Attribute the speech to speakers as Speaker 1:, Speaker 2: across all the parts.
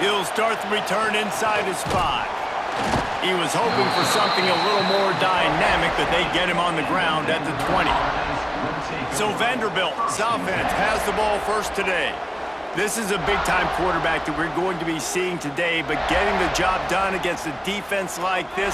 Speaker 1: He'll start the return inside his 5. He was hoping for something a little more dynamic, but they get him on the ground at the 20. So Vanderbilt's offense has the ball first today. This is a big-time quarterback that we're going to be seeing today, but getting the job done against a defense like this,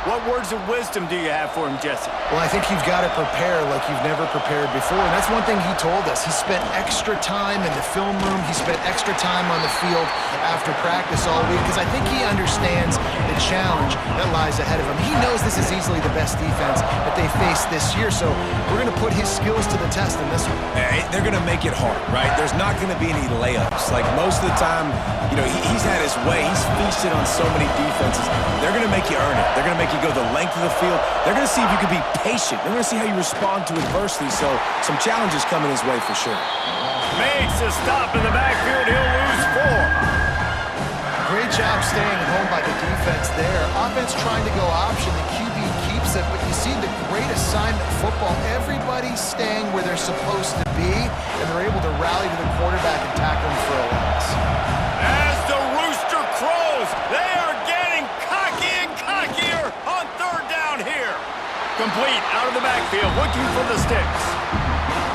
Speaker 1: what words of wisdom do you have for him, Jesse?
Speaker 2: Well, I think you've got to prepare like you've never prepared before, and that's one thing he told us. He spent extra time in the film room. He spent extra time on the field after practice all week because I think he understands the challenge that lies ahead of him. He knows this is easily the best defense that they face this year, so we're going to put his skills to the test in this one.
Speaker 3: They're going to make it hard, right? There's not going to be any layups. Like most of the time, you know, he's had his way. He's feasted on so many defenses. They're going to make you earn it. They're going to make you go the length of the field. They're going to see if you can be patient. They're going to see how you respond to adversity. So some challenges coming his way for sure.
Speaker 1: Makes a stop in the backfield. He'll lose 4.
Speaker 2: Great job staying home by the defense there. Offense trying to go option. The QB keeps it, but you see the great assignment football. Everybody's staying where they're supposed to be, and they're able to rally to the quarterback and tackle him for a loss.
Speaker 1: As the rooster crows, they are getting cocky and cockier on 3rd down here. Complete out of the backfield, looking for the sticks.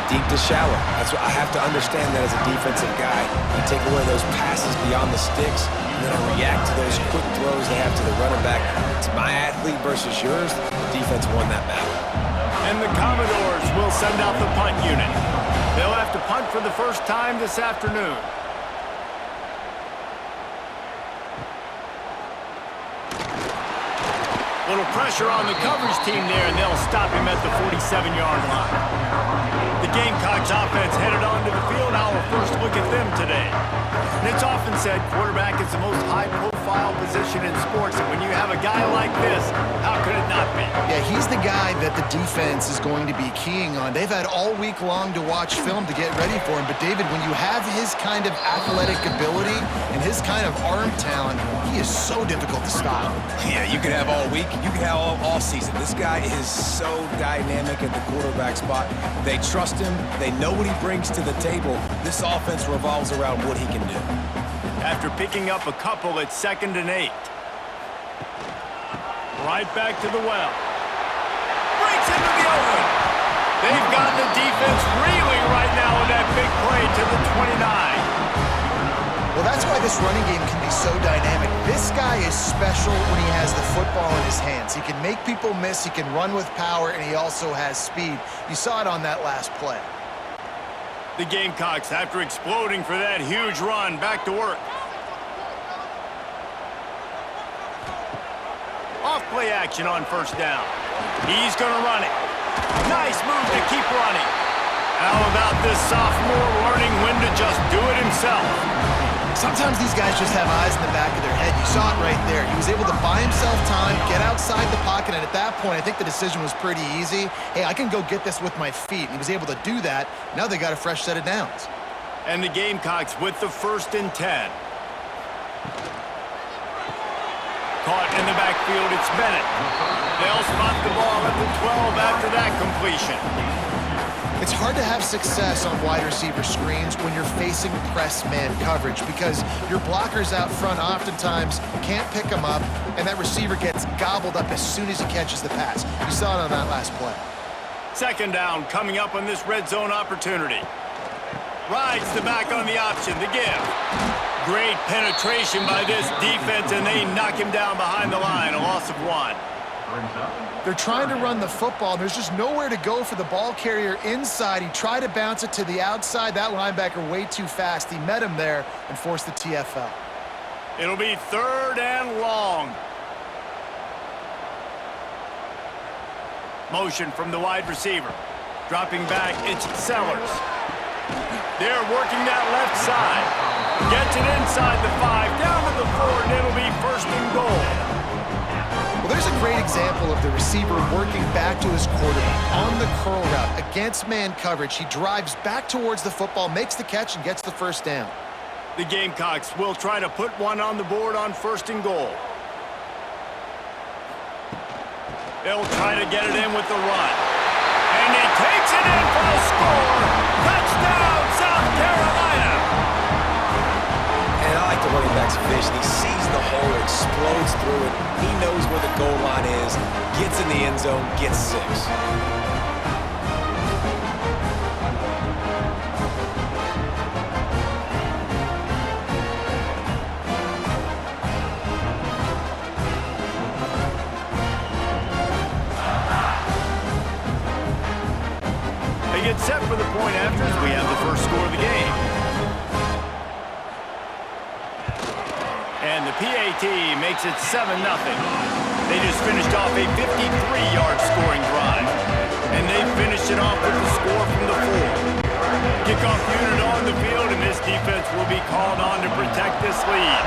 Speaker 3: Deep to shallow. That's what I have to understand that as a defensive guy. You take away those passes beyond the sticks, and then I react to those quick throws they have to the running back. It's my athlete versus yours. The defense won that battle.
Speaker 1: And the Commodores will send out the punt unit. They'll have to punt for the first time this afternoon. Little pressure on the coverage team there, and they'll stop him at the 47-yard line. The Gamecocks offense headed onto the field. Our first look at them today. And it's often said quarterback is the most high-profile position in sports, and when you have a guy like this, how could it not be?
Speaker 2: Yeah, he's the guy that the defense is going to be keying on. They've had all week long to watch film to get ready for him, but David, when you have his kind of athletic ability and his kind of arm talent, he is so difficult to stop.
Speaker 3: Yeah, you could have all week. You can have all season. This guy is so dynamic at the quarterback spot. They trust him. They know what he brings to the table. This offense revolves around what he can do.
Speaker 1: After picking up a couple at 2nd and 8. Right back to the well. Breaks into the open. They've got the defense reeling right now with that big play to the 29.
Speaker 2: Well, that's why this running game can be so dynamic. This guy is special when he has the football in his hands. He can make people miss, he can run with power, and he also has speed. You saw it on that last play.
Speaker 1: The Gamecocks, after exploding for that huge run, back to work. Off play action on 1st down. He's going to run it. Nice move to keep running. How about this sophomore learning when to just do it himself?
Speaker 2: Sometimes these guys just have eyes in the back of their head. You saw it right there. He was able to buy himself time, get outside the pocket, and at that point, I think the decision was pretty easy. Hey, I can go get this with my feet. And he was able to do that. Now they got a fresh set of downs.
Speaker 1: And the Gamecocks with the 1st and 10. Caught in the backfield, it's Bennett. They'll spot the ball at the 12 after that completion.
Speaker 2: It's hard to have success on wide receiver screens when you're facing press man coverage because your blockers out front oftentimes can't pick them up, and that receiver gets gobbled up as soon as he catches the pass. You saw it on that last play.
Speaker 1: 2nd down coming up on this red zone opportunity. Rides the back on the option, the give. Great penetration by this defense, and they knock him down behind the line, a loss of 1.
Speaker 2: They're trying to run the football. There's just nowhere to go for the ball carrier inside. He tried to bounce it to the outside. That linebacker way too fast. He met him there and forced the TFL.
Speaker 1: It'll be 3rd and long. Motion from the wide receiver. Dropping back, it's Sellers. They're working that left side. Gets it inside the 5, down to the 4, and it'll be 1st and goal.
Speaker 2: Well, there's a great example of the receiver working back to his quarterback on the curl route against man coverage. He drives back towards the football, makes the catch, and gets the 1st down.
Speaker 1: The Gamecocks will try to put one on the board on 1st and goal. They'll try to get it in with the run. And he takes it in for a score. Touchdown, South Carolina!
Speaker 3: And I like to running back's vision. He sees the hole, explodes through it. He knows where the goal line is, gets in the end zone, gets 6.
Speaker 1: They get set for the point after as we have the first score of the game. And the PAT makes it 7-0. They just finished off a 53-yard scoring drive. And they finished it off with the score from the 4. Kickoff unit on the field, and this defense will be called on to protect this lead.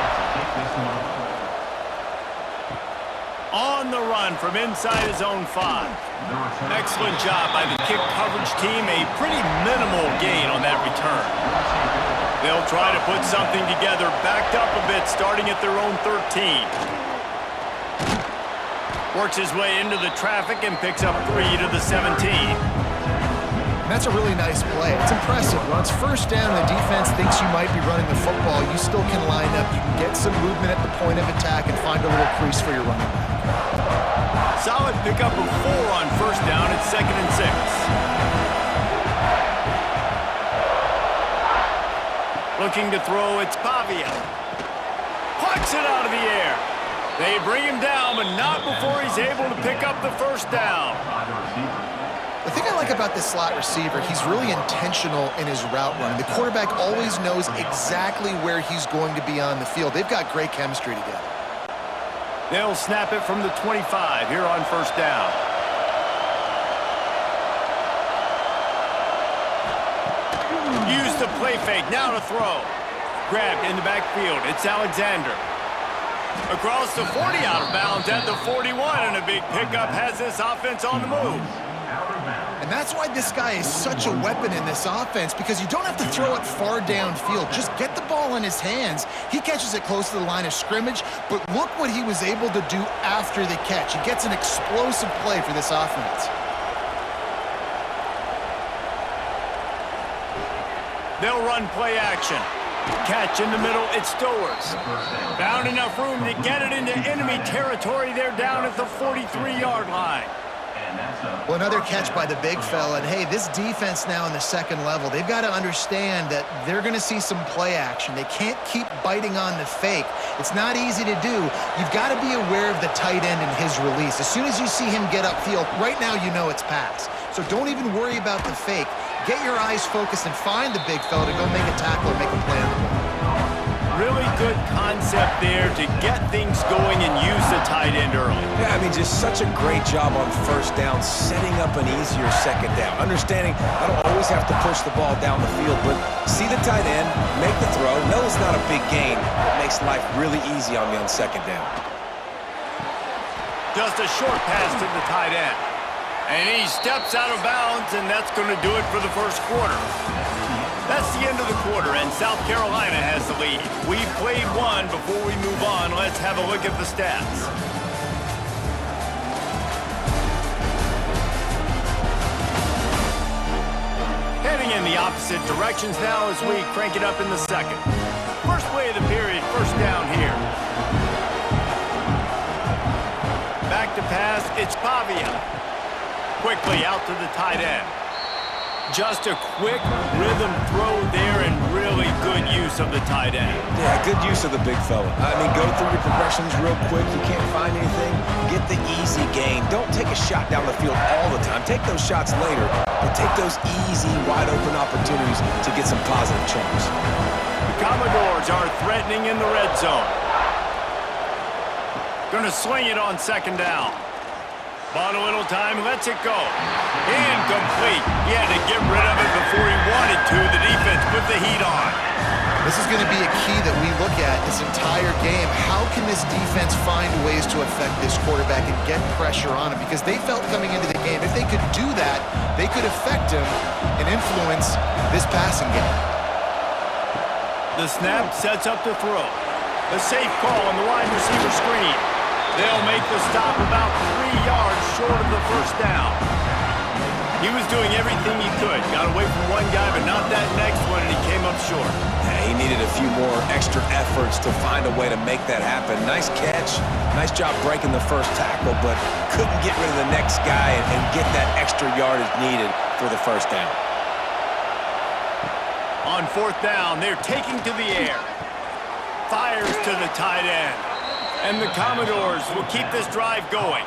Speaker 1: On the run from inside his own 5. Excellent job by the kick coverage team. A pretty minimal gain on that return. They'll try to put something together, backed up a bit, starting at their own 13. Works his way into the traffic and picks up 3 to the 17.
Speaker 2: And that's a really nice play. It's impressive. When it's first down and the defense thinks you might be running the football, you still can line up. You can get some movement at the point of attack and find a little crease for your running back.
Speaker 1: Solid pickup of 4 on first down. It's 2nd and 6. Looking to throw, it's Pavia. Plucks it out of the air. They bring him down, but not before he's able to pick up the first down.
Speaker 2: The thing I like about this slot receiver, he's really intentional in his route running. The quarterback always knows exactly where he's going to be on the field. They've got great chemistry together.
Speaker 1: They'll snap it from the 25 here on first down. Use the play fake, now to throw. Grabbed in the backfield, it's Alexander. Across the 40, out of bounds at the 41, and a big pickup has this offense on the move.
Speaker 2: And that's why this guy is such a weapon in this offense, because you don't have to throw it far downfield. Just get the ball in his hands. He catches it close to the line of scrimmage, but look what he was able to do after the catch. He gets an explosive play for this offense.
Speaker 1: They'll run play action. Catch in the middle, it's Stowers. Found enough room to get it into enemy territory. They're down at the 43-yard line.
Speaker 2: Well, another catch by the big fella. And, hey, this defense now in the second level, they've got to understand that they're going to see some play action. They can't keep biting on the fake. It's not easy to do. You've got to be aware of the tight end and his release. As soon as you see him get upfield, right now you know it's pass. So don't even worry about the fake. Get your eyes focused and find the big fella to go make a tackle or make a play on the ball.
Speaker 1: Really good concept there to get things going and use the tight end early.
Speaker 3: Yeah, I mean, just such a great job on first down, setting up an easier second down. Understanding I don't always have to push the ball down the field, but see the tight end, make the throw. No, it's not a big gain. It makes life really easy on me on second down.
Speaker 1: Just a short pass to the tight end. And he steps out of bounds, and that's going to do it for the first quarter. That's the end of the quarter, and South Carolina has the lead. We've played one. Before we move on, let's have a look at the stats. Heading in the opposite directions now as we crank it up in the second. First play of the period, first down here. Back to pass, it's Pavia. Quickly out to the tight end. Just a quick rhythm throw there and really good use of the tight end.
Speaker 3: Yeah, good use of the big fella. I mean, go through your progressions real quick. You can't find anything, get the easy gain. Don't take a shot down the field all the time. Take those shots later, but take those easy, wide-open opportunities to get some positive chunks.
Speaker 1: The Commodores are threatening in the red zone. Gonna swing it on second down. Bought a little time, lets it go. Incomplete. He had to get rid of it before he wanted to. The defense put the heat on.
Speaker 2: This is going to be a key that we look at this entire game. How can this defense find ways to affect this quarterback and get pressure on him? Because they felt coming into the game, if they could do that, they could affect him and influence this passing game.
Speaker 1: The snap sets up the throw. A safe call on the wide receiver screen. They'll make the stop about 3 yards short of the first down. He was doing everything he could. Got away from one guy, but not that next one, and he came up short.
Speaker 3: Yeah, he needed a few more extra efforts to find a way to make that happen. Nice catch. Nice job breaking the first tackle, but couldn't get rid of the next guy and get that extra yardage needed for the first down.
Speaker 1: On fourth down, they're taking to the air. Fires to the tight end. And the Commodores will keep this drive going.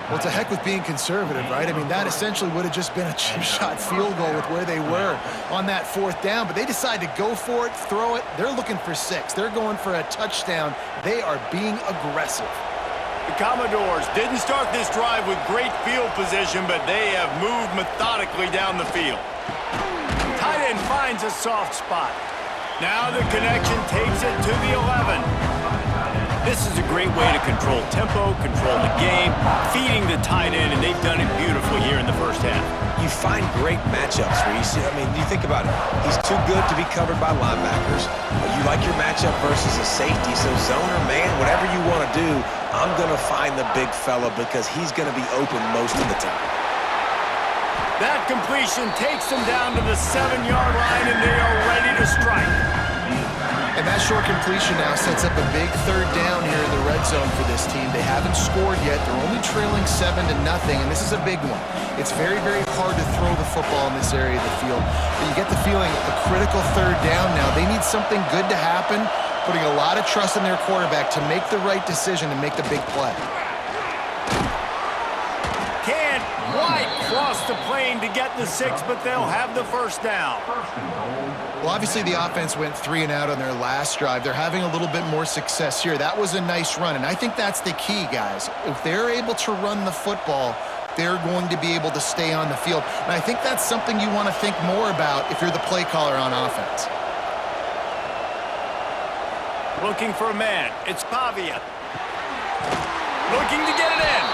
Speaker 2: Well, it's a heck with being conservative, right? I mean, that essentially would have just been a chip shot field goal with where they were on that fourth down, but they decide to go for it, throw it. They're looking for 6. They're going for a touchdown. They are being aggressive.
Speaker 1: The Commodores didn't start this drive with great field position, but they have moved methodically down the field. Tight end finds a soft spot. Now the connection takes it to the 11. This is a great way to control tempo, control the game, feeding the tight end, and they've done it beautifully here in the first half.
Speaker 3: You find great matchups, Reese. I mean, you think about it. He's too good to be covered by linebackers. You like your matchup versus a safety, so zone or man, whatever you want to do, I'm going to find the big fella because he's going to be open most of the time.
Speaker 1: That completion takes them down to the 7-yard line, and they are ready to strike.
Speaker 2: And that short completion now sets up a big third down here in the red zone for this team. They haven't scored yet. They're only trailing 7-0, and this is a big one. It's very, very hard to throw the football in this area of the field. But you get the feeling a critical third down now. They need something good to happen, putting a lot of trust in their quarterback to make the right decision and make the big play.
Speaker 1: Can't quite cross the plane to get the 6, but they'll have the first down.
Speaker 2: Well, obviously the offense went 3 and out on their last drive. They're having a little bit more success here. That was a nice run, and I think that's the key, guys. If they're able to run the football, they're going to be able to stay on the field. And I think that's something you want to think more about if you're the play caller on offense.
Speaker 1: Looking for a man. It's Pavia. Looking to get it in.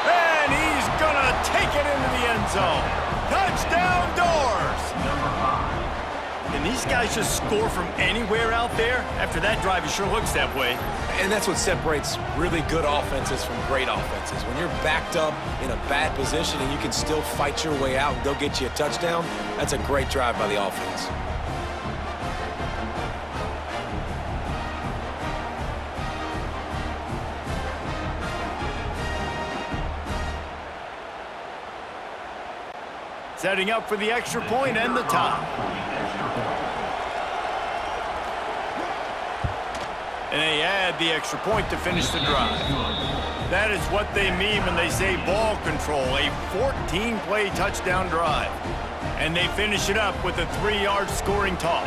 Speaker 1: And he's going to take it into the end zone. Touchdown Doors! And these guys just score from anywhere out there? After that drive, it sure looks that way.
Speaker 3: And that's what separates really good offenses from great offenses. When you're backed up in a bad position and you can still fight your way out and go get you a touchdown, that's a great drive by the offense.
Speaker 1: Setting up for the extra point and the tie. And they add the extra point to finish the drive. That is what they mean when they say ball control, a 14-play touchdown drive. And they finish it up with a 3-yard scoring toss.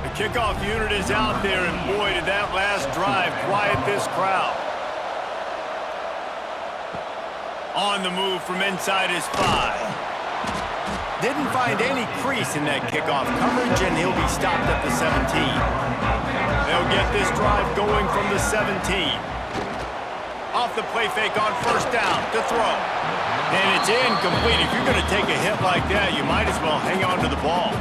Speaker 1: The kickoff unit is out there, and boy, did that last drive quiet this crowd. On the move from inside his 5. Didn't find any crease in that kickoff coverage, and he'll be stopped at the 17. They'll get this drive going from the 17. Off the play fake on first down to throw. And it's incomplete. If you're going to take a hit like that, you might as well hang on to the ball.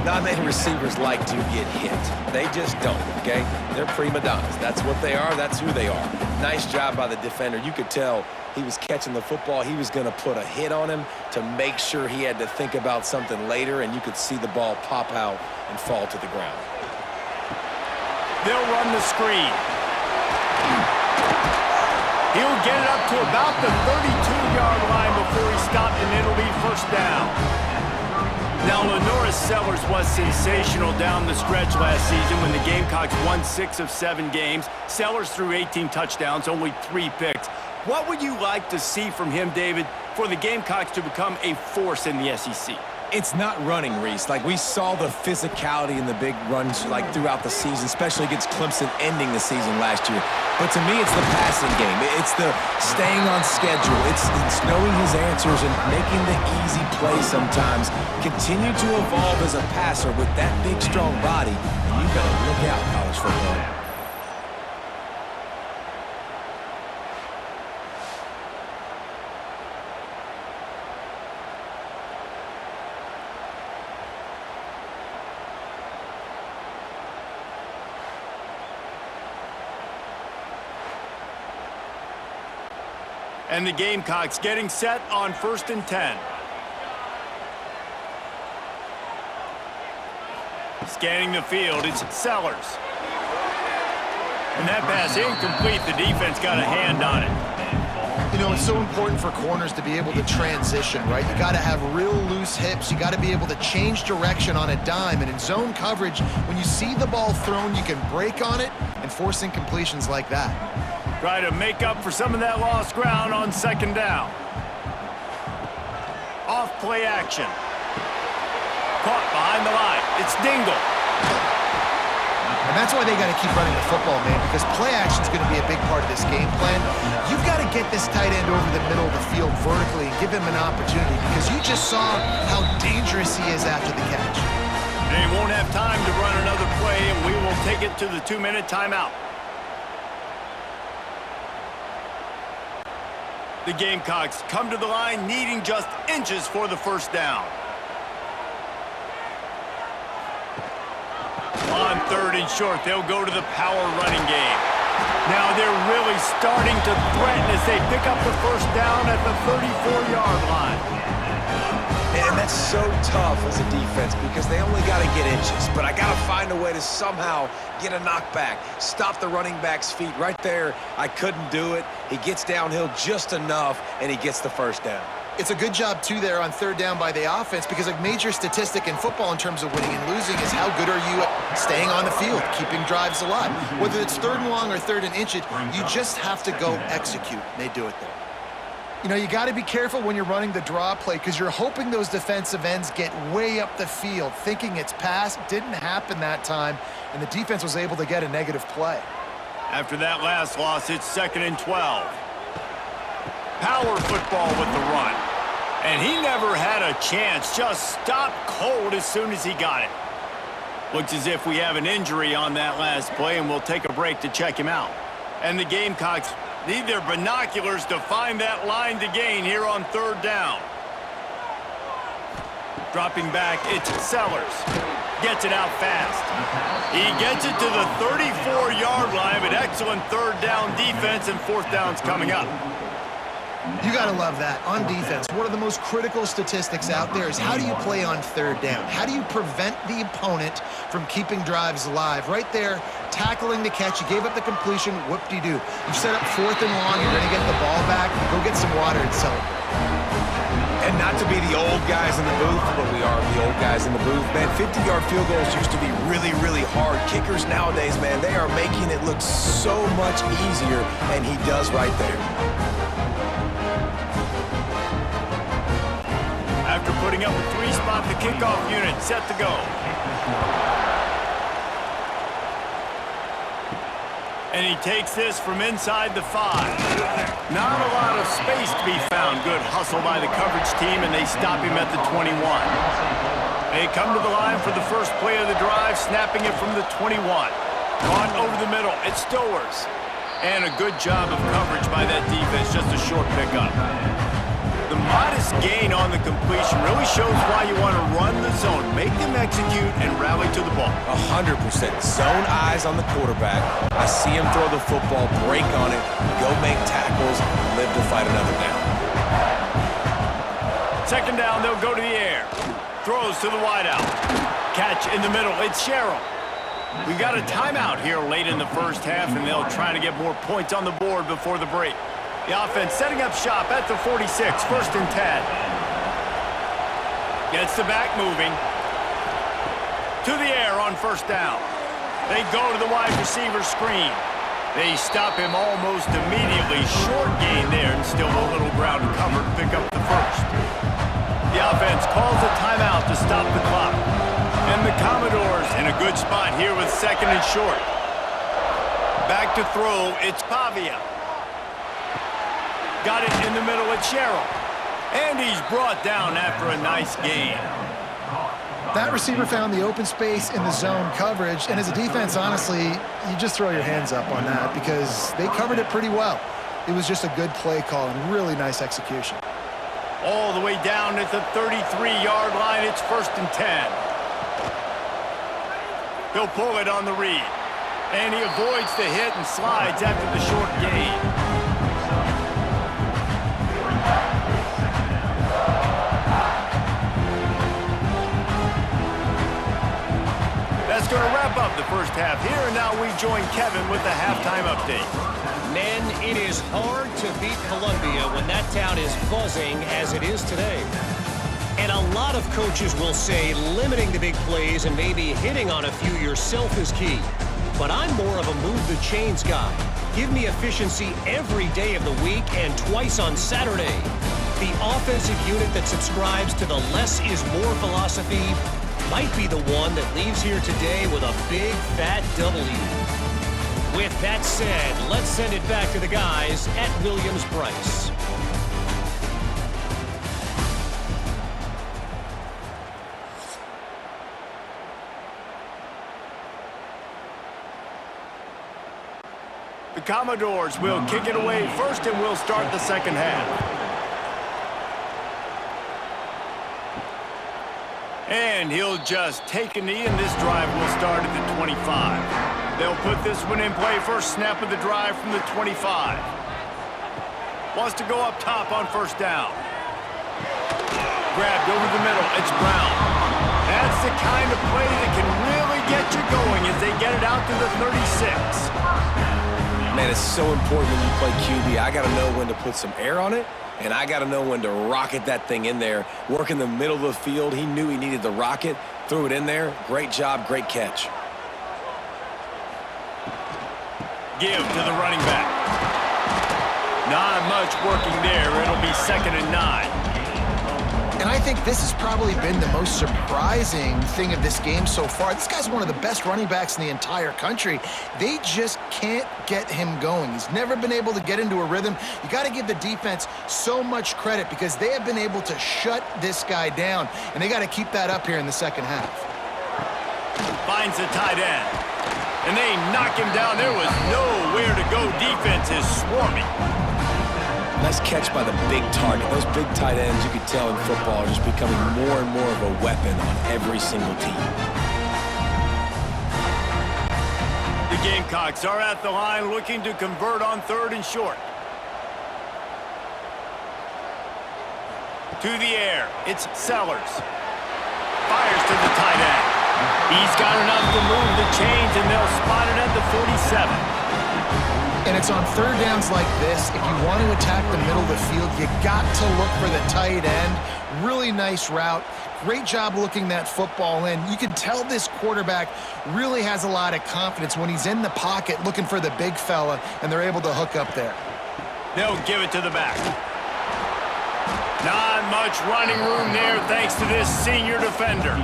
Speaker 3: Not many receivers like to get hit. They just don't, okay? They're prima donnas. That's what they are. That's who they are. Nice job by the defender. You could tell he was catching the football. He was going to put a hit on him to make sure he had to think about something later, and you could see the ball pop out and fall to the ground.
Speaker 1: They'll run the screen. He'll get it up to about the 32-yard line before he's stopped, and it'll be first down. Now, Lenoris Sellers was sensational down the stretch last season when the Gamecocks won 6 of 7 games. Sellers threw 18 touchdowns, only 3 picks. What would you like to see from him, David, for the Gamecocks to become a force in the SEC?
Speaker 3: It's not running, Reese. Like, we saw the physicality in the big runs, like, throughout the season, especially against Clemson ending the season last year. But to me, it's the passing game. It's the staying on schedule. It's knowing his answers and making the easy play sometimes. Continue to evolve as a passer with that big, strong body, and you better look out, college football.
Speaker 1: And the Gamecocks getting set on 1st and 10. Scanning the field, it's Sellers. And that pass incomplete. The defense got a hand on it.
Speaker 2: You know, it's so important for corners to be able to transition, right? You got to have real loose hips. You got to be able to change direction on a dime. And in zone coverage, when you see the ball thrown, you can break on it and force incompletions like that.
Speaker 1: Try to make up for some of that lost ground on second down. Off play action. Caught behind the line. It's Dingle.
Speaker 2: And that's why they got to keep running the football, man, because play action is going to be a big part of this game plan. You've got to get this tight end over the middle of the field vertically and give him an opportunity, because you just saw how dangerous he is after the catch.
Speaker 1: They won't have time to run another play, and we will take it to the 2-minute timeout. The Gamecocks come to the line needing just inches for the first down. On 3rd and short, they'll go to the power running game. Now they're really starting to threaten as they pick up the first down at the 34-yard line.
Speaker 3: And that's so tough as a defense because they only got to get inches. But I got to find a way to somehow get a knockback, stop the running back's feet right there. I couldn't do it. He gets downhill just enough, and he gets the first down.
Speaker 2: It's a good job, too, there on 3rd down by the offense, because a major statistic in football in terms of winning and losing is how good are you at staying on the field, keeping drives alive. Whether it's 3rd and long or 3rd and inch it, you just have to go execute. They do it there. You know, you got to be careful when you're running the draw play, because you're hoping those defensive ends get way up the field, thinking it's pass. Didn't happen that time, and the defense was able to get a negative play.
Speaker 1: After that last loss, it's 2nd and 12. Power football with the run. And he never had a chance. Just stopped cold as soon as he got it. Looks as if we have an injury on that last play, and we'll take a break to check him out. And the Gamecocks need their binoculars to find that line to gain here on 3rd down. Dropping back, it's Sellers. Gets it out fast. He gets it to the 34-yard line, but excellent 3rd down defense, and 4th down's coming up.
Speaker 2: You got to love that. On defense, one of the most critical statistics out there is how do you play on 3rd down? How do you prevent the opponent from keeping drives alive? Right there, tackling the catch. You gave up the completion. Whoop-de-doo. You've set up 4th and long. You're going to get the ball back. Go get some water and celebrate.
Speaker 3: And not to be the old guys in the booth, but we are the old guys in the booth. Man, 50-yard field goals used to be really, really hard. Kickers nowadays, man, they are making it look so much easier, and he does right there.
Speaker 1: After putting up a 3-spot, the kickoff unit set to go. And he takes this from inside the 5. Not a lot of space to be found. Good hustle by the coverage team, and they stop him at the 21. They come to the line for the first play of the drive, snapping it from the 21. Caught over the middle. It's Stowers. And a good job of coverage by that defense, just a short pickup. The modest gain on the completion really shows why you want to run the zone, make them execute, and rally to the ball.
Speaker 3: 100%. Zone eyes on the quarterback. I see him throw the football, break on it, go make tackles, live to fight another down.
Speaker 1: 2nd down, they'll go to the air. Throws to the wideout. Catch in the middle. It's Sherrill. We've got a timeout here late in the first half, and they'll try to get more points on the board before the break. The offense setting up shop at the 46, 1st and 10. Gets the back moving. To the air on 1st down. They go to the wide receiver screen. They stop him almost immediately. Short gain there, and still a little ground cover to pick up the 1st. The offense calls a timeout to stop the clock. And the Commodores in a good spot here with 2nd and short. Back to throw, it's Pavia. Got it in the middle with Sherrill. And he's brought down after a nice gain.
Speaker 2: That receiver found the open space in the zone coverage, and as a defense, honestly, you just throw your hands up on that because they covered it pretty well. It was just a good play call and really nice execution.
Speaker 1: All the way down at the 33-yard line, it's 1st and 10. He'll pull it on the read. And he avoids the hit and slides after the short gain. first half here, and now we join Kevin with the halftime update.
Speaker 4: Men, it is hard to beat Columbia when that town is buzzing as it is today. And a lot of coaches will say limiting the big plays and maybe hitting on a few yourself is key. But I'm more of a move the chains guy. Give me efficiency every day of the week and twice on Saturday. The offensive unit that subscribes to the less is more philosophy might be the one that leaves here today with a big fat W. With that said, let's send it back to the guys at Williams-Brice.
Speaker 1: The Commodores will kick it away first, and we'll start the second half. And he'll just take a knee, and this drive will start at the 25. They'll put this one in play. First snap of the drive from the 25. Wants to go up top on first down. Grabbed over the middle. It's Brown. That's the kind of play that can really get you going as they get it out to the 36.
Speaker 3: Man, it's so important when you play QB. I got to know when to put some air on it, and I got to know when to rocket that thing in there. Work in the middle of the field. He knew he needed the rocket. Threw it in there. Great job, great catch.
Speaker 1: Give to the running back. Not much working there. It'll be 2nd and 9.
Speaker 2: And I think this has probably been the most surprising thing of this game so far. This guy's one of the best running backs in the entire country. They just can't get him going. He's never been able to get into a rhythm. You got to give the defense so much credit because they have been able to shut this guy down, and they got to keep that up here in the second half.
Speaker 1: Finds the tight end, and they knock him down. There was nowhere to go. Defense is swarming.
Speaker 3: Nice catch by the big target. Those big tight ends, you could tell in football, are just becoming more and more of a weapon on every single team.
Speaker 1: The Gamecocks are at the line looking to convert on 3rd and short. To the air, it's Sellers. Fires to the tight end. He's got enough to move the chains, and they'll spot it at the 47.
Speaker 2: And it's on 3rd downs like this. If you want to attack the middle of the field, you got to look for the tight end. Really nice route. Great job looking that football in. You can tell this quarterback really has a lot of confidence when he's in the pocket looking for the big fella, and they're able to hook up there.
Speaker 1: They'll give it to the back. Not much running room there thanks to this senior defender.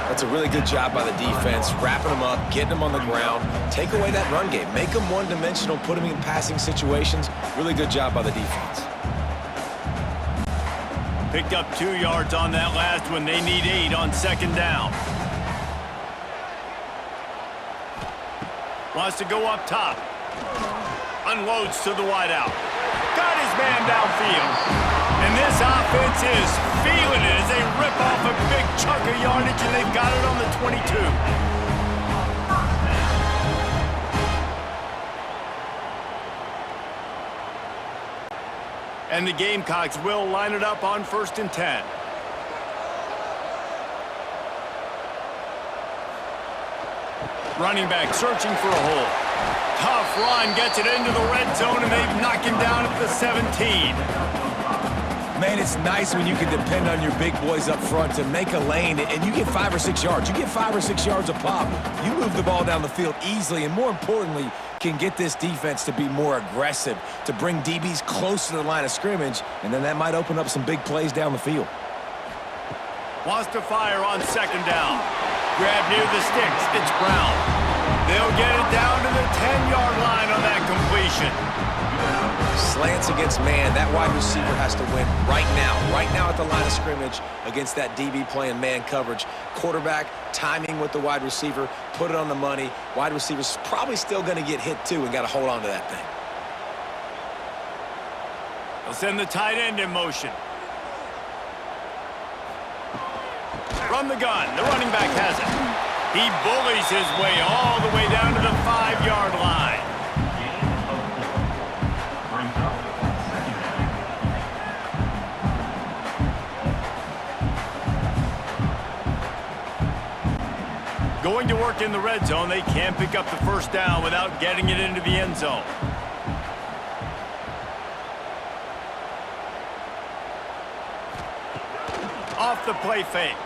Speaker 3: That's a really good job by the defense, wrapping them up, getting them on the ground, take away that run game, make them one-dimensional, put them in passing situations. Really good job by the defense.
Speaker 1: Picked up 2 yards on that last one. They need 8 on 2nd down. Wants to go up top. Unloads to the wideout. Got his man downfield. And this offense is feeling it as they rip off a big chunk of yardage, and they've got it on the 22. And the Gamecocks will line it up on 1st and 10. Running back searching for a hole. Tough run, gets it into the red zone, and they've knocked him down at the 17.
Speaker 3: Man, it's nice when you can depend on your big boys up front to make a lane, and you get 5 or 6 yards. You get 5 or 6 yards a pop. You move the ball down the field easily, and more importantly, can get this defense to be more aggressive, to bring DBs close to the line of scrimmage, and then that might open up some big plays down the field.
Speaker 1: Wants to fire on 2nd down. Grab near the sticks. It's Brown. They'll get it down to the 10-yard line on that completion.
Speaker 3: Slants against man. That wide receiver has to win right now at the line of scrimmage against that DB playing man coverage. Quarterback, timing with the wide receiver, put it on the money. Wide receiver's probably still going to get hit too and got to hold on to that thing.
Speaker 1: They'll send the tight end in motion. From the gun, the running back has it. He bullies his way all the way down to the 5-yard line. Going to work in the red zone. They can't pick up the first down without getting it into the end zone. Off the play fake.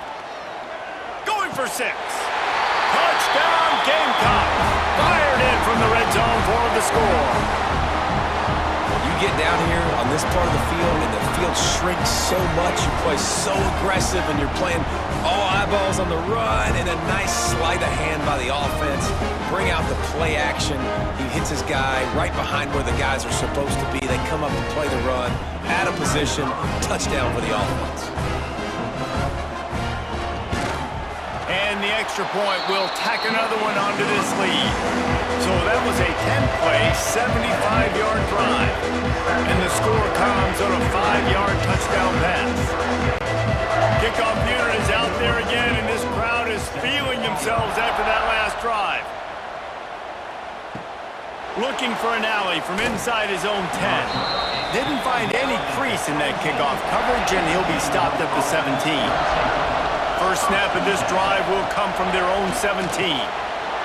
Speaker 1: Going for 6. Touchdown, Gamecocks. Fired in from the red zone for the score.
Speaker 3: You get down here on this part of the field, and the field shrinks so much. You play so aggressive, and you're playing all eyeballs on the run, and a nice sleight of hand by the offense. Bring out the play action. He hits his guy right behind where the guys are supposed to be. They come up to play the run, out of position, touchdown for the offense.
Speaker 1: And the extra point will tack another one onto this lead. So that was a 10-play, 75-yard drive. And the score comes on a 5-yard touchdown pass. Kickoff unit is out there again, and this crowd is feeling themselves after that last drive. Looking for an alley from inside his own 10. Didn't find any crease in that kickoff coverage, and he'll be stopped at the 17. First snap of this drive will come from their own 17.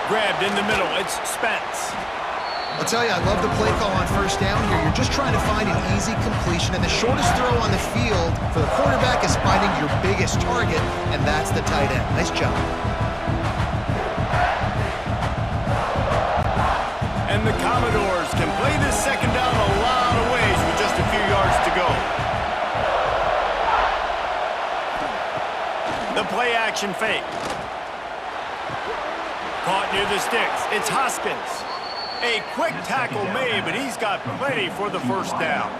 Speaker 1: Grabbed in the middle, it's Spence.
Speaker 2: I'll tell you, I love the play call on first down here. You're just trying to find an easy completion, and the shortest throw on the field for the quarterback is finding your biggest target, and that's the tight end. Nice job.
Speaker 1: And the Commodores can play this second down a lot of ways with just a few yards to go. The play action fake. Caught near the sticks. It's Hoskins. A quick tackle made, but he's got plenty for the first down.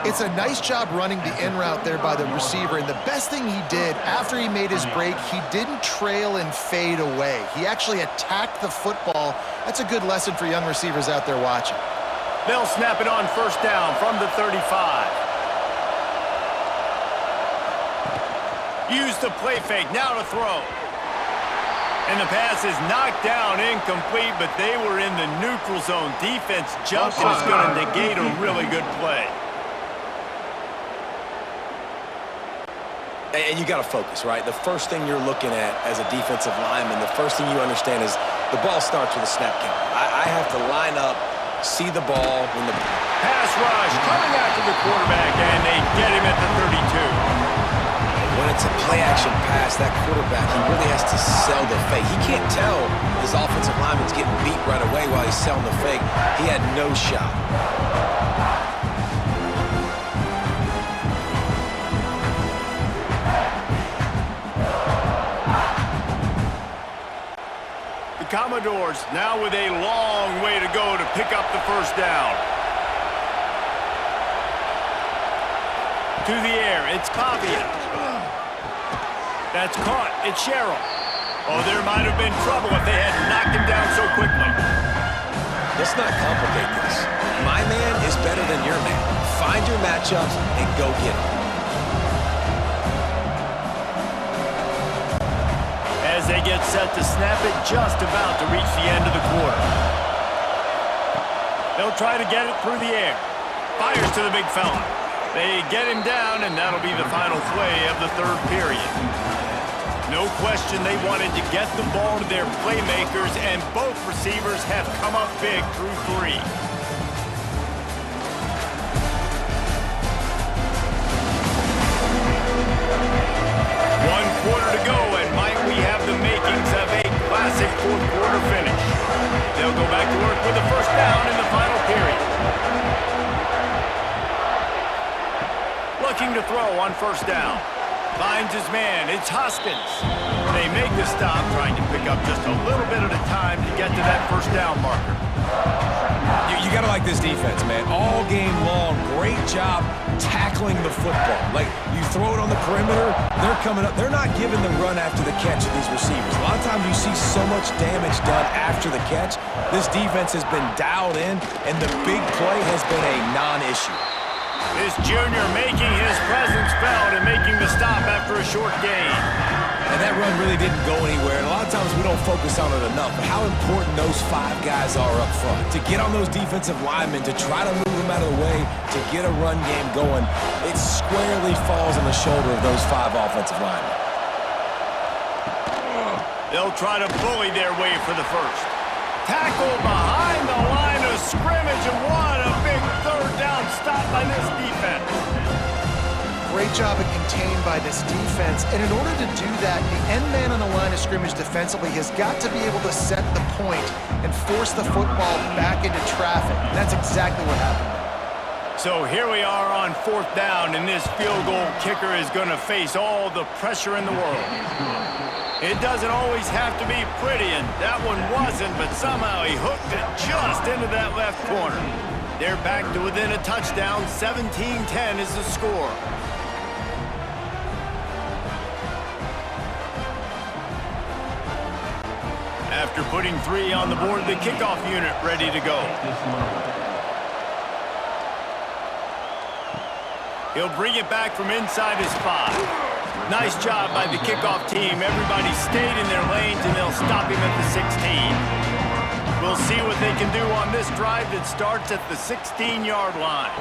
Speaker 2: It's a nice job running the in route there by the receiver, and the best thing he did after he made his break, he didn't trail and fade away. He actually attacked the football. That's a good lesson for young receivers out there watching.
Speaker 1: They'll snap it on first down from the 35. Use the play fake, now to throw. And the pass is knocked down, incomplete, but they were in the neutral zone. Defense jumped and is going to negate a really good play.
Speaker 3: And you got to focus, right? The first thing you're looking at as a defensive lineman, the first thing you understand is the ball starts with a snap count. I have to line up, see the ball. When the
Speaker 1: pass rush coming after the quarterback, and they get him at the 32.
Speaker 3: When it's a play-action pass, that quarterback, he really has to sell the fake. He can't tell his offensive lineman's getting beat right away while he's selling the fake. He had no shot.
Speaker 1: The Commodores now with a long way to go to pick up the first down. To the air, it's Pavia. That's caught. It's Sherrill. Oh, there might have been trouble if they had knocked him down so quickly.
Speaker 3: Let's not complicate this. My man is better than your man. Find your matchups and go get them.
Speaker 1: As they get set to snap it, just about to reach the end of the quarter. They'll try to get it through the air. Fires to the big fella. They get him down, and that'll be the final play of the third period. No question they wanted to get the ball to their playmakers, and both receivers have come up big through 3. One quarter to go, and might we have the makings of a classic fourth quarter finish. They'll go back to work with the first down in the final period. Looking to throw on first down. Finds his man. It's Hoskins. They make the stop, trying to pick up just a little bit at a time to get to that first down marker.
Speaker 3: You got to like this defense, man. All game long, great job tackling the football. Like, you throw it on the perimeter, they're coming up. They're not giving the run after the catch to these receivers. A lot of times you see so much damage done after the catch. This defense has been dialed in, and the big play has been a non-issue.
Speaker 1: This junior making his presence felt and making the stop after a short gain.
Speaker 3: And that run really didn't go anywhere. And a lot of times we don't focus on it enough. But how important those 5 guys are up front. To get on those defensive linemen, to try to move them out of the way, to get a run game going, it squarely falls on the shoulder of those 5 offensive linemen.
Speaker 1: They'll try to bully their way for the first. Tackle behind the line of scrimmage, and what a big third down stop by this defense.
Speaker 2: Great job of contained by this defense. And in order to do that, the end man on the line of scrimmage defensively has got to be able to set the point and force the football back into traffic. And that's exactly what happened there.
Speaker 1: So here we are on 4th down, and this field goal kicker is going to face all the pressure in the world. It doesn't always have to be pretty, and that one wasn't, but somehow he hooked it just into that left corner. They're back to within a touchdown. 17-10 is the score. After putting 3 on the board, the kickoff unit ready to go. He'll bring it back from inside his 5. Nice job by the kickoff team. Everybody stayed in their lanes, and they'll stop him at the 16. We'll see what they can do on this drive that starts at the 16-yard line.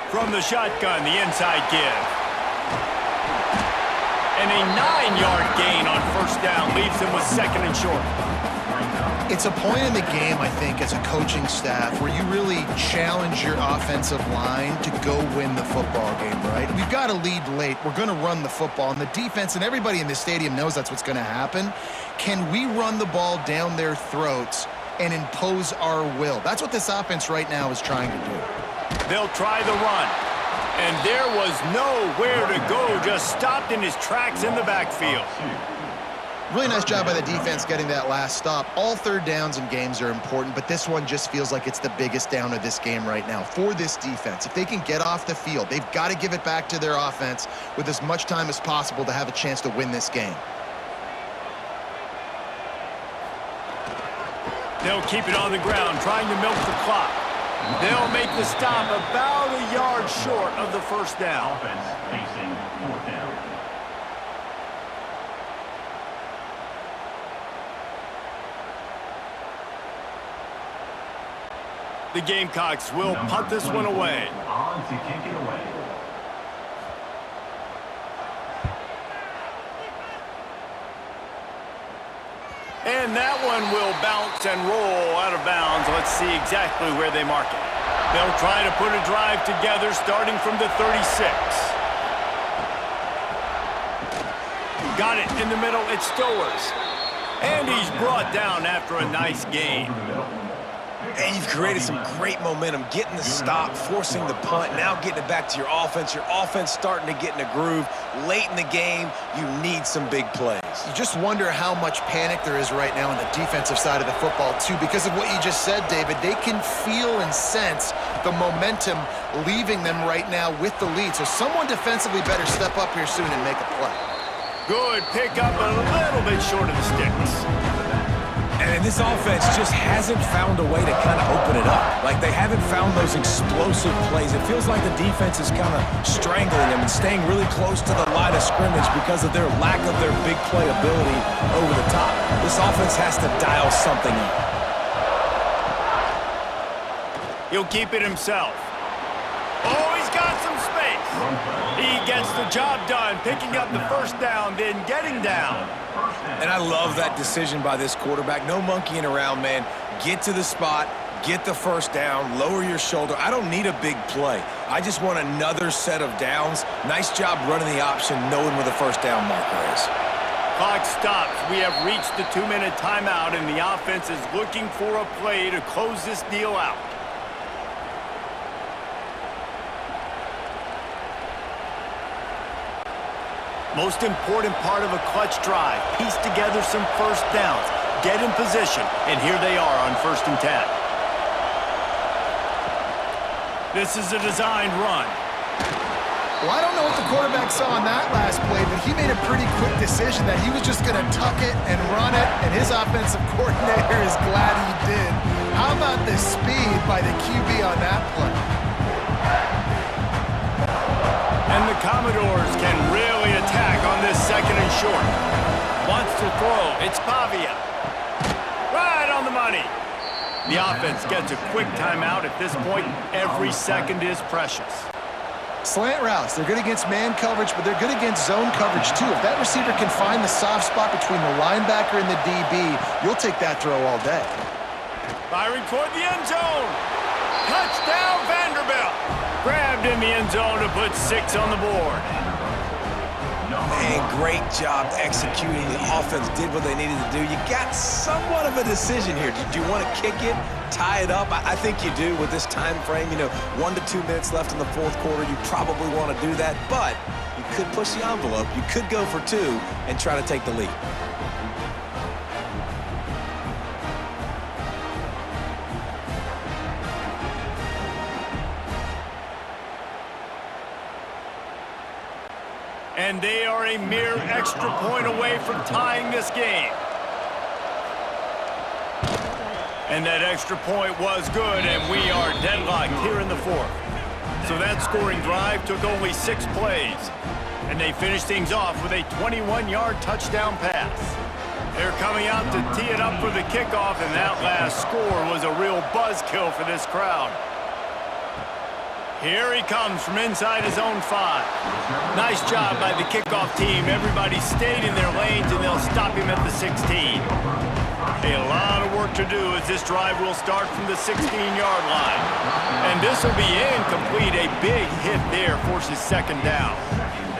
Speaker 1: From the shotgun, the inside give. And a 9-yard gain on 1st down leaves them with 2nd and short.
Speaker 2: It's a point in the game, I think, as a coaching staff where you really challenge your offensive line to go win the football game, right? We've got to lead late. We're going to run the football, and the defense and everybody in this stadium knows that's what's going to happen. Can we run the ball down their throats and impose our will? That's what this offense right now is trying to do.
Speaker 1: They'll try the run. And there was nowhere to go, just stopped in his tracks in the backfield.
Speaker 2: Really nice job by the defense getting that last stop. All 3rd downs in games are important, but this one just feels like it's the biggest down of this game right now for this defense. If they can get off the field, they've got to give it back to their offense with as much time as possible to have a chance to win this game.
Speaker 1: They'll keep it on the ground, trying to milk the clock. They'll make the stop about a yard short of the 1st down.
Speaker 5: Facing 4th down.
Speaker 1: The Gamecocks will punt this one away.
Speaker 5: On to kick it away.
Speaker 1: And that one will bounce and roll out of bounds. Let's see exactly where they mark it. They'll try to put a drive together starting from the 36. Got it in the middle. It's Stowers. And he's brought down after a nice gain.
Speaker 3: And you've created some great momentum, getting the stop, forcing the punt, now getting it back to your offense. Your offense starting to get in a groove. Late in the game, you need some big plays.
Speaker 2: You just wonder how much panic there is right now on the defensive side of the football, too, because of what you just said, David. They can feel and sense the momentum leaving them right now with the lead. So someone defensively better step up here soon and make a play.
Speaker 1: Good pickup, a little bit short of the sticks.
Speaker 3: And this offense just hasn't found a way to kind of open it up. Like, they haven't found those explosive plays. It feels like the defense is kind of strangling them and staying really close to the line of scrimmage because of their lack of their big play ability over the top. This offense has to dial something up.
Speaker 1: He'll keep it himself. Oh, he's got some space. He gets the job done, picking up the 1st down, then getting down.
Speaker 3: And I love that decision by this quarterback. No monkeying around, man. Get to the spot, get the 1st down, lower your shoulder. I don't need a big play. I just want another set of downs. Nice job running the option, knowing where the 1st down marker is.
Speaker 1: Clock stops. We have reached the 2-minute timeout, and the offense is looking for a play to close this deal out. Most important part of a clutch drive, piece together some 1st downs, get in position, and here they are on 1st and 10. This is a designed run.
Speaker 2: Well, I don't know what the quarterback saw on that last play, but he made a pretty quick decision that he was just going to tuck it and run it, and his offensive coordinator is glad he did. How about the speed by the QB on that play?
Speaker 1: And the Commodores can really attack on this 2nd and short. Wants to throw. It's Pavia. Right on the money. The offense gets a quick timeout at this point. Every second is precious.
Speaker 2: Slant routes, they're good against man coverage, but they're good against zone coverage too. If that receiver can find the soft spot between the linebacker and the DB, you'll take that throw all day.
Speaker 1: Firing toward the end zone. Touchdown, Vanderbilt. Grabbed in the end zone to put 6 on the board.
Speaker 3: Man, great job executing. The offense did what they needed to do. You got somewhat of a decision here. Did you want to kick it, tie it up? I think you do with this time frame. 1 to 2 minutes left in the fourth quarter. You probably want to do that, but you could push the envelope. You could go for 2 and try to take the lead.
Speaker 1: And they are a mere extra point away from tying this game. And that extra point was good, and we are deadlocked here in the fourth. So that scoring drive took only 6 plays. And they finished things off with a 21-yard touchdown pass. They're coming out to tee it up for the kickoff, and that last score was a real buzzkill for this crowd. Here he comes from inside his own 5. Nice job by the kickoff team. Everybody stayed in their lanes, and they'll stop him at the 16. A lot of work to do as this drive will start from the 16-yard line. And this will be incomplete. A big hit there forces second down.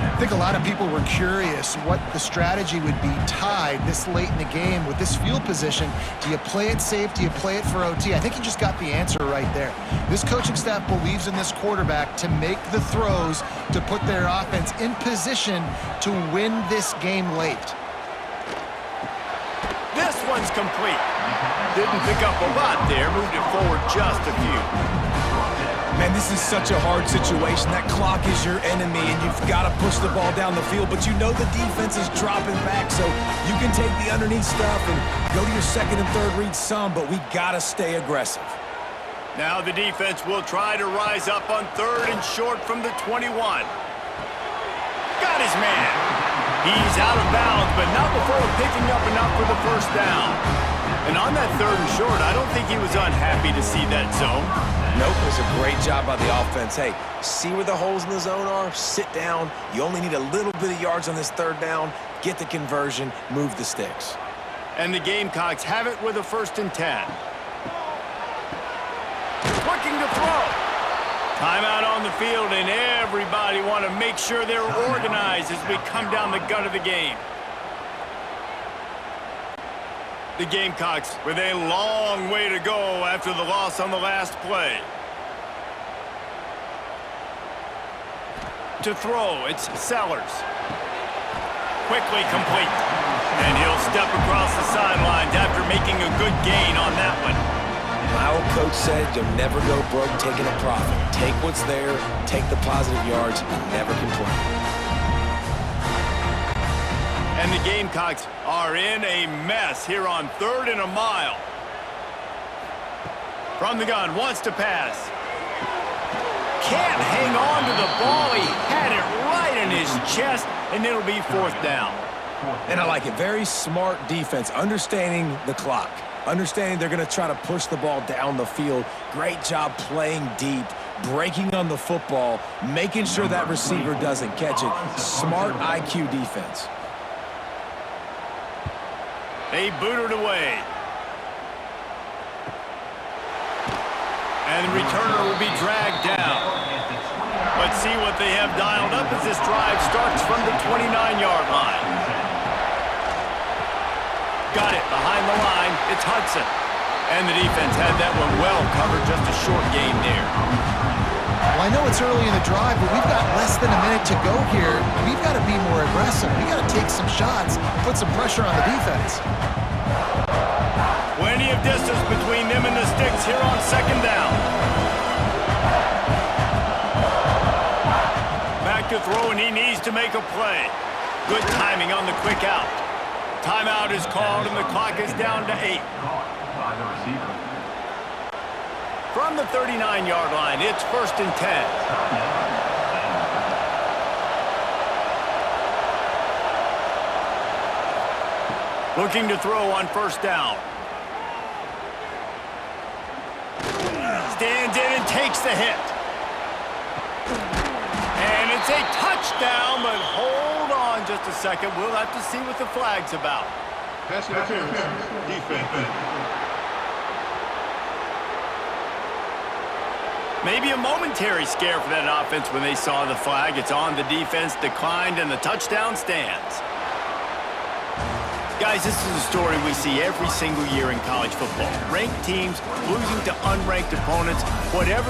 Speaker 2: I think a lot of people were curious what the strategy would be tied this late in the game with this field position. Do you play it safe? Do you play it for OT? I think you just got the answer right there. This coaching staff believes in this quarterback to make the throws to put their offense in position to win this game late.
Speaker 1: This one's complete. Didn't pick up a lot there. Moved it forward just a few.
Speaker 3: Man, this is such a hard situation. That clock is your enemy, and you've got to push the ball down the field, but you know the defense is dropping back, so you can take the underneath stuff and go to your second and third read some, but we got to stay aggressive.
Speaker 1: Now the defense will try to rise up on 3rd and short from the 21. Got his man. He's out of bounds, but not before picking up enough for the first down. And on that 3rd and short, I don't think he was unhappy to see that zone.
Speaker 3: Nope, it was a great job by the offense. Hey, see where the holes in the zone are? Sit down. You only need a little bit of yards on this 3rd down. Get the conversion. Move the sticks.
Speaker 1: And the Gamecocks have it with a 1st and 10. Looking to throw. Timeout on the field, and everybody want to make sure they're organized as we come down the gut of the game. The Gamecocks with a long way to go after the loss on the last play. To throw, it's Sellers. Quickly complete. And he'll step across the sidelines after making a good gain on that one.
Speaker 3: My old coach said you'll never go broke taking a profit. Take what's there, take the positive yards, and never complain.
Speaker 1: And the Gamecocks are in a mess here on 3rd and a mile. From the gun, wants to pass. Can't hang on to the ball. He had it right in his chest, and it'll be 4th down.
Speaker 3: And I like it. Very smart defense, understanding the clock. Understanding they're going to try to push the ball down the field. Great job playing deep, breaking on the football, making sure that receiver doesn't catch it. Smart IQ defense.
Speaker 1: They boot it away. And the returner will be dragged down. Let's see what they have dialed up as this drive starts from the 29-yard line. Got it behind the line. It's Hudson. And the defense had that one well covered. Just a short gain there.
Speaker 2: Well, I know it's early in the drive, but we've got less than a minute to go here. We've got to be more aggressive. We've got to take some shots, put some pressure on the defense.
Speaker 1: Plenty of distance between them and the sticks here on 2nd down. Back to throw, and he needs to make a play. Good timing on the quick out. Timeout is called, and the clock is down to 8.
Speaker 5: By the receiver.
Speaker 1: From the 39-yard line, it's 1st and 10. Looking to throw on 1st down. Stands in and takes the hit. It's a touchdown, but hold on just a second. We'll have to see what the flag's about.
Speaker 5: Pass interference. Defense.
Speaker 1: Maybe a momentary scare for that offense when they saw the flag. It's on, the defense declined, and the touchdown stands. Guys, this is a story we see every single year in college football. Ranked teams losing to unranked opponents, whatever the